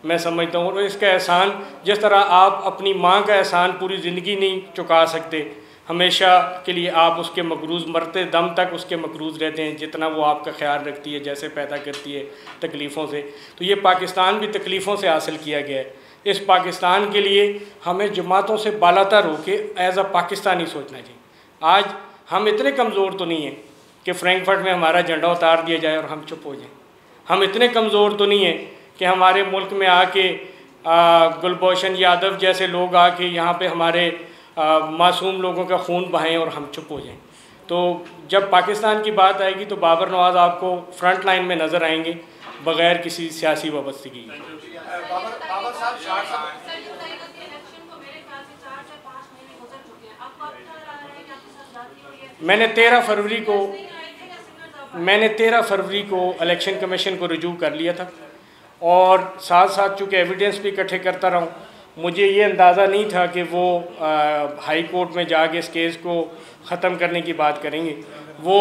मैं समझता हूँ। और इसका एहसान, जिस तरह आप अपनी माँ का एहसान पूरी ज़िंदगी नहीं चुका सकते, हमेशा के लिए आप उसके मकरूज़, मरते दम तक उसके मकरूज़ रहते हैं, जितना वो आपका ख्याल रखती है, जैसे पैदा करती है तकलीफ़ों से। तो ये पाकिस्तान भी तकलीफ़ों से हासिल किया गया है। इस पाकिस्तान के लिए हमें जमातों से बालातर होके एज़ अ पाकिस्तानी सोचना चाहिए। आज हम इतने कमज़ोर तो नहीं हैं कि फ्रैंकफर्ट में हमारा झंडा उतार दिया जाए और हम चुप हो जाएं। हम इतने कमज़ोर तो नहीं हैं कि हमारे मुल्क में आके गुलभूषण यादव जैसे लोग आके यहाँ पे हमारे मासूम लोगों का खून बहाएं और हम चुप हो जाएं। तो जब पाकिस्तान की बात आएगी तो बाबर नवाज़ आपको फ्रंट लाइन में नज़र आएंगे बग़ैर किसी सियासी वाबस्तगी। मैंने 13 फरवरी को इलेक्शन कमीशन को रुजू कर लिया था, और साथ साथ चूँकि एविडेंस भी इकट्ठे करता रहा हूँ, मुझे ये अंदाज़ा नहीं था कि वो हाई कोर्ट में जाके इस केस को ख़त्म करने की बात करेंगे। वो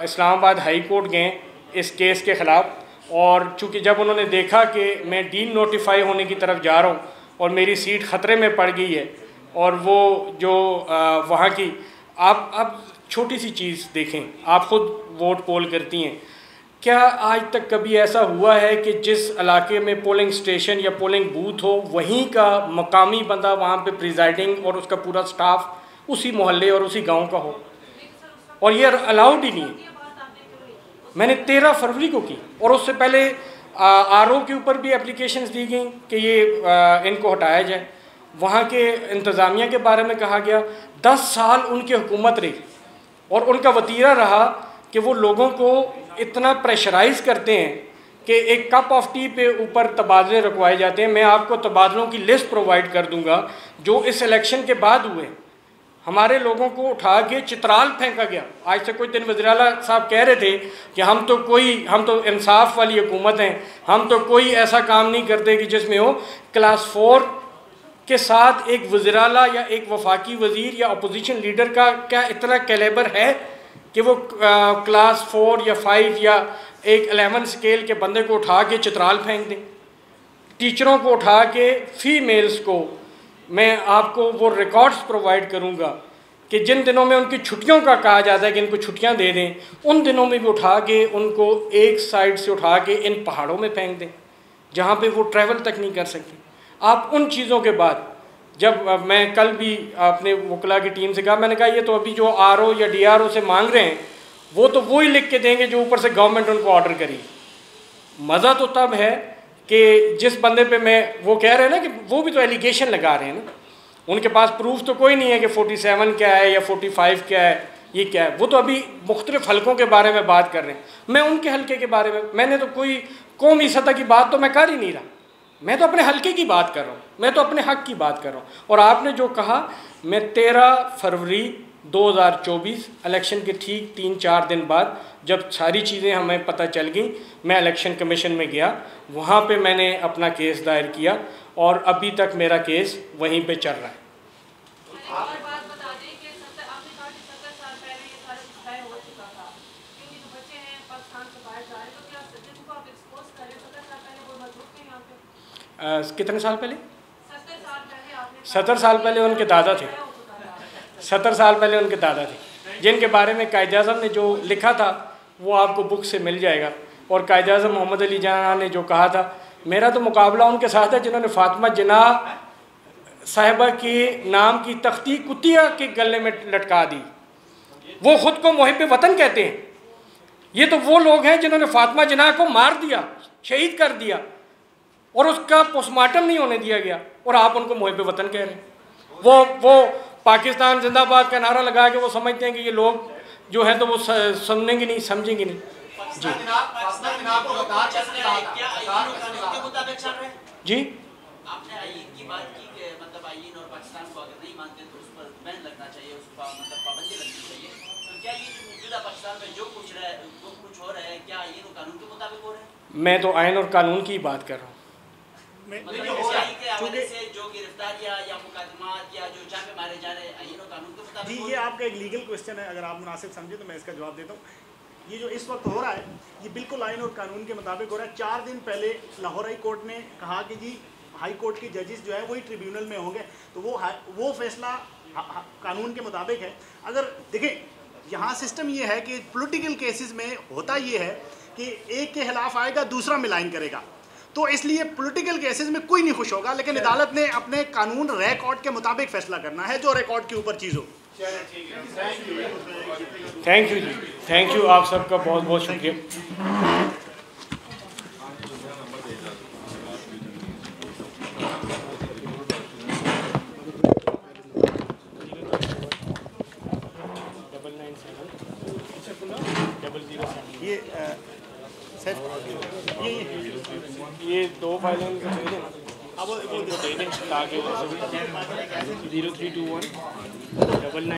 इस्लामाबाद हाई कोर्ट गए इस केस के ख़िलाफ़, और चूँकि जब उन्होंने देखा कि मैं डीन नोटिफाई होने की तरफ जा रहा हूँ और मेरी सीट ख़तरे में पड़ गई है, और वो जो वहाँ की, आप छोटी सी चीज़ देखें, आप ख़ुद वोट पोल करती हैं, क्या आज तक कभी ऐसा हुआ है कि जिस इलाके में पोलिंग स्टेशन या पोलिंग बूथ हो, वहीं का मकामी बंदा वहाँ पे प्रिजाइडिंग और उसका पूरा स्टाफ उसी मोहल्ले और उसी गांव का हो? और ये अलाउड ही नहीं है। मैंने 13 फरवरी को की, और उससे पहले आरओ के ऊपर भी एप्लीकेशंस दी गई कि ये इनको हटाया जाए। वहाँ के इंतज़ामिया के बारे में कहा गया, 10 साल उनकी हुकूमत रही और उनका वतीरा रहा कि वो लोगों को इतना प्रेशराइज़ करते हैं कि एक कप ऑफ टी पे ऊपर तबादले रखवाए जाते हैं। मैं आपको तबादलों की लिस्ट प्रोवाइड कर दूंगा जो इस इलेक्शन के बाद हुए। हमारे लोगों को उठा के चित्राल फेंका गया। आज से कुछ दिन वज़ीर आला साहब कह रहे थे कि हम तो इंसाफ वाली हुकूमत हैं, हम तो कोई ऐसा काम नहीं करते कि जिसमें हो। क्लास 4 के साथ एक वज़ीर आला या एक वफाकी वज़ीर या अपोजिशन लीडर का क्या इतना कैलेबर है कि वो क्लास 4 या 5 या एक 11 स्केल के बंदे को उठा के चित्राल फेंक दें। टीचरों को उठा के, फीमेल्स को, मैं आपको वो रिकॉर्ड्स प्रोवाइड करूंगा कि जिन दिनों में उनकी छुट्टियों का कहा जाता है कि इनको छुट्टियां दे दें, उन दिनों में भी उठा के उनको एक साइड से उठा के इन पहाड़ों में फेंक दें जहाँ पे वो ट्रैवल तक नहीं कर सकते। आप उन चीज़ों के बाद, जब मैं कल भी अपने वकला की टीम से कहा, मैंने कहा ये तो अभी जो RO या DRO से मांग रहे हैं वो तो वही लिख के देंगे जो ऊपर से गवर्नमेंट उनको ऑर्डर करी। मज़ा तो तब है कि जिस बंदे पे मैं, वो कह रहे हैं ना कि वो भी तो एलिगेशन लगा रहे हैं ना, उनके पास प्रूफ तो कोई नहीं है कि 47 क्या है या 45 क्या है, ये क्या है। वो तो अभी मुख्तलिफ हलकों के बारे में बात कर रहे हैं। मैं उनके हलके के बारे में, मैंने तो कोई कौमी सतह की बात तो मैं कर ही नहीं रहा, मैं तो अपने हलके की बात कर रहा हूँ, मैं तो अपने हक की बात कर रहा हूँ। और आपने जो कहा, मैं 13 फरवरी 2024 इलेक्शन के ठीक 3-4 दिन बाद जब सारी चीज़ें हमें पता चल गई, मैं इलेक्शन कमीशन में गया, वहाँ पे मैंने अपना केस दायर किया और अभी तक मेरा केस वहीं पे चल रहा है। कितने साल पहले? 70 साल पहले उनके दादा थे, 70 साल पहले उनके दादा थे, जिनके बारे में कायद-ए-आज़म ने जो लिखा था वो आपको बुक से मिल जाएगा। और कायद-ए-आज़म मोहम्मद अली जिन्ना ने जो कहा था, मेरा तो मुकाबला उनके साथ है जिन्होंने फातिमा जिन्ना साहिबा के नाम की तख्ती कुतिया के गले में लटका दी। वो ख़ुद को मुहिब वतन कहते हैं। ये तो वो लोग हैं जिन्होंने फातिमा जिन्ना को मार दिया, शहीद कर दिया और उसका पोस्टमार्टम नहीं होने दिया गया, और आप उनको मुहिब वतन कह रहे हैं। वो पाकिस्तान जिंदाबाद का नारा लगा के वो समझते हैं कि ये लोग जो है तो वो सुनेंगे नहीं, समझेंगे नहीं। जी जी, आपने आईन की बात की कि मतलब आईन और पाकिस्तान को अगर नहीं मानते तो उस पर बैन लगना चाहिए, उस पर मतलब पाबंदी लगनी चाहिए। तो क्या ये मौजूदा पाकिस्तान में जो कुछ हो रहा है क्या आईन और कानून के मुताबिक हो रहा है? मैं तो आईन और कानून की बात कर रहा हूँ। जो गिरफ्तारियां या मुकदमात या जो छापे मारे जा रहे हैं आईन और कानून के मुताबिक? जी, ये आपका एक लीगल क्वेश्चन है, अगर आप मुनासिब समझे तो मैं इसका जवाब देता हूँ। ये जो इस वक्त हो रहा है ये बिल्कुल आईन और कानून के मुताबिक हो रहा है। 4 दिन पहले लाहौर हाई कोर्ट ने कहा कि जी हाई कोर्ट के जजेस जो है वही ट्रिब्यूनल में होंगे, तो वो फैसला कानून के मुताबिक है। अगर देखें यहाँ सिस्टम ये है कि पॉलिटिकल केसेस में होता ये है कि एक के खिलाफ आएगा दूसरा मिलाइन करेगा, तो इसलिए पॉलिटिकल केसेस में कोई नहीं खुश होगा, लेकिन अदालत ने अपने कानून रिकॉर्ड के मुताबिक फैसला करना है, जो रिकॉर्ड के ऊपर चीज़ हो। Thank you ji, thank you, आप सबका बहुत बहुत शुक्रिया। ये ये 2 फाइलें दे दें, अब वो दे दें ताकि 0321 99